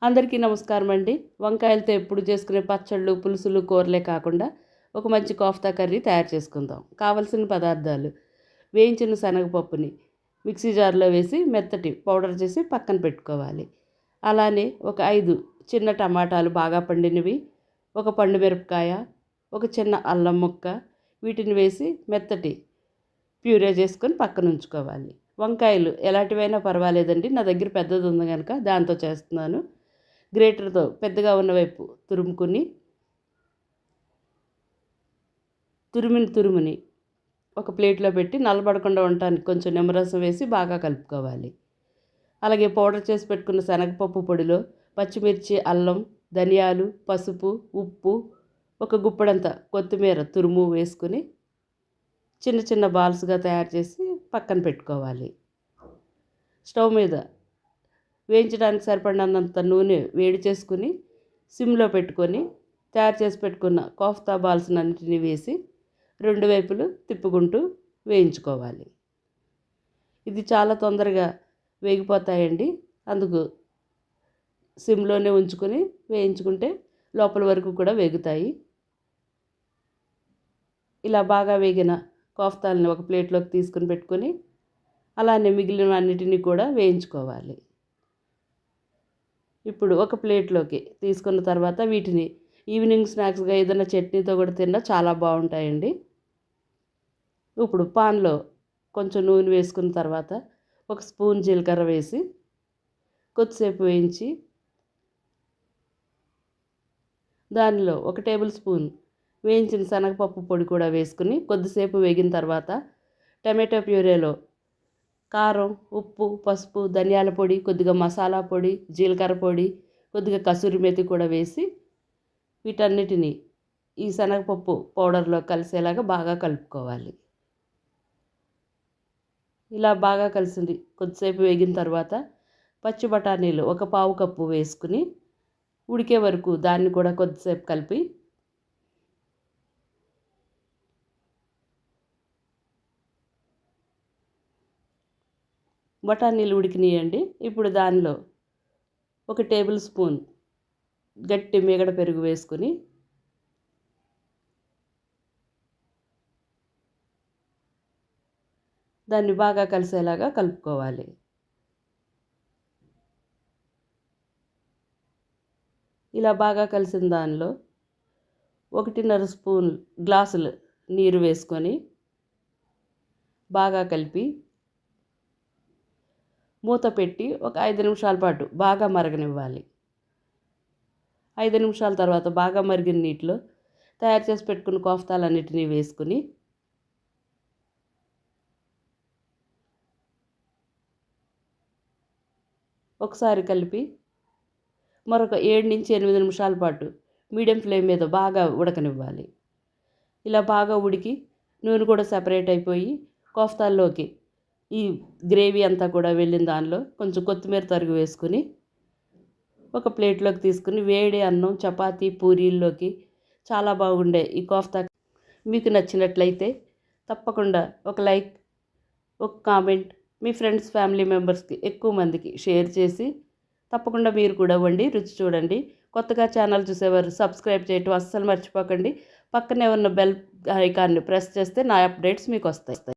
అందరికీ నమస్కారం అండి. వంకాయలతో ఎప్పుడు చేసుకునే పచ్చళ్ళు, పులుసులు, కూరలే కాకుండా ఒక మంచి కోఫ్తా కర్రీ తయారు చేసుకుందాం. కావలసిన పదార్థాలు: వేయించిన శనగపప్పుని మిక్సీ జార్లో వేసి మెత్తటి పౌడర్ చేసి పక్కన పెట్టుకోవాలి. అలానే ఒక 5 చిన్న టమాటాలు బాగా పండినవి, ఒక పండు మిరపకాయ, ఒక చిన్న అల్లం ముక్క, వీటిని వేసి మెత్తటి ప్యూరే చేసుకొని పక్కన ఉంచుకోవాలి. వంకాయలు ఎలాంటివైనా పర్వాలేదండి, నా దగ్గర పెద్దది ఉంది కనుక దాంతో చేస్తున్నాను. గ్రేటర్తో పెద్దగా ఉన్న వైపు తురుముకుని తురుముని ఒక ప్లేట్లో పెట్టి నల్లబడకుండా ఉండటానికి కొంచెం నిమ్మరసం వేసి బాగా కలుపుకోవాలి. అలాగే పౌడర్ చేసి పెట్టుకున్న శనగపప్పు పొడిలో పచ్చిమిర్చి, అల్లం, ధనియాలు, పసుపు, ఉప్పు, ఒక గుప్పెడంత కొత్తిమీర తురుము వేసుకుని చిన్న చిన్న బాల్స్గా తయారు చేసి పక్కన పెట్టుకోవాలి. స్టవ్ మీద వేయించడానికి సరిపడినంత నూనె వేడి చేసుకుని సిమ్లో పెట్టుకొని తయారు చేసి పెట్టుకున్న కోఫ్తా బాల్స్ అన్నిటిని వేసి 2 వైపులు తిప్పుకుంటూ వేయించుకోవాలి. ఇది చాలా తొందరగా వేగిపోతాయండి, అందుకు సిమ్లోనే ఉంచుకొని వేయించుకుంటే లోపల వరకు కూడా వేగుతాయి. ఇలా బాగా వేగిన కోఫ్తాలని ఒక ప్లేట్లోకి తీసుకుని పెట్టుకొని అలానే మిగిలిన అన్నిటినీ కూడా వేయించుకోవాలి. ఇప్పుడు ఒక ప్లేట్లోకి తీసుకున్న తర్వాత వీటిని ఈవినింగ్ స్నాక్స్గా ఏదైనా చట్నీతో కూడా తిన్నా చాలా బాగుంటాయండి. ఇప్పుడు పాన్లో కొంచెం నూనె వేసుకున్న తర్వాత ఒక స్పూన్ జీలకర్ర వేసి కొద్దిసేపు వేయించి దానిలో ఒక టేబుల్ స్పూన్ వేయించిన శనగపప్పు పొడి కూడా వేసుకుని కొద్దిసేపు వేగిన తర్వాత టమాటో ప్యూరేలో కారం, ఉప్పు, పసుపు, ధనియాల పొడి, కొద్దిగా మసాలా పొడి, జీలకర్ర పొడి, కొద్దిగా కసూరి మేతి కూడా వేసి వీటన్నిటిని ఈ శనగపప్పు పౌడర్లో కలిసేలాగా బాగా కలుపుకోవాలి. ఇలా బాగా కలిసింది కొద్దిసేపు వేగిన తర్వాత పచ్చి బఠానీలు ఒక పావు కప్పు వేసుకుని ఉడికే వరకు దాన్ని కూడా కొద్దిసేపు కలిపి బఠానీలు ఉడికినాయండి. ఇప్పుడు దానిలో ఒక టేబుల్ స్పూన్ గట్టి మీగడ పెరుగు వేసుకుని దాన్ని బాగా కలిసేలాగా కలుపుకోవాలి. ఇలా బాగా కలిసిన దానిలో 1.5 స్పూన్ గ్లాసులు నీరు వేసుకొని బాగా కలిపి మూత పెట్టి ఒక 5 నిమిషాల పాటు బాగా మరగనివ్వాలి. 5 నిమిషాల తర్వాత బాగా మరిగిన నీటిలో తయారు చేసి పెట్టుకున్న కోఫ్తాలన్నిటినీ వేసుకుని ఒకసారి కలిపి మరొక 7 నుంచి 8 నిమిషాల పాటు మీడియం ఫ్లేమ్ మీద బాగా ఉడకనివ్వాలి. ఇలా బాగా ఉడికి నూనె కూడా సెపరేట్ అయిపోయి కోఫ్తాల్లోకి ఈ గ్రేవీ అంతా కూడా వెళ్ళిన దానిలో కొంచెం కొత్తిమీర తరుగు వేసుకుని ఒక ప్లేట్లోకి తీసుకుని వేడి అన్నం, చపాతీ, పూరీల్లోకి చాలా బాగుండే ఈ కోఫ్తా మీకు నచ్చినట్లయితే తప్పకుండా ఒక లైక్, ఒక కామెంట్ మీ ఫ్రెండ్స్, ఫ్యామిలీ మెంబర్స్కి ఎక్కువ మందికి షేర్ చేసి తప్పకుండా మీరు కూడా వండి రుచి చూడండి. కొత్తగా ఛానల్ చూసేవారు సబ్స్క్రైబ్ చేయటం అస్సలు మర్చిపోకండి. పక్కనే ఉన్న బెల్ ఐకాన్ని ప్రెస్ చేస్తే నా అప్డేట్స్ మీకు వస్తాయి.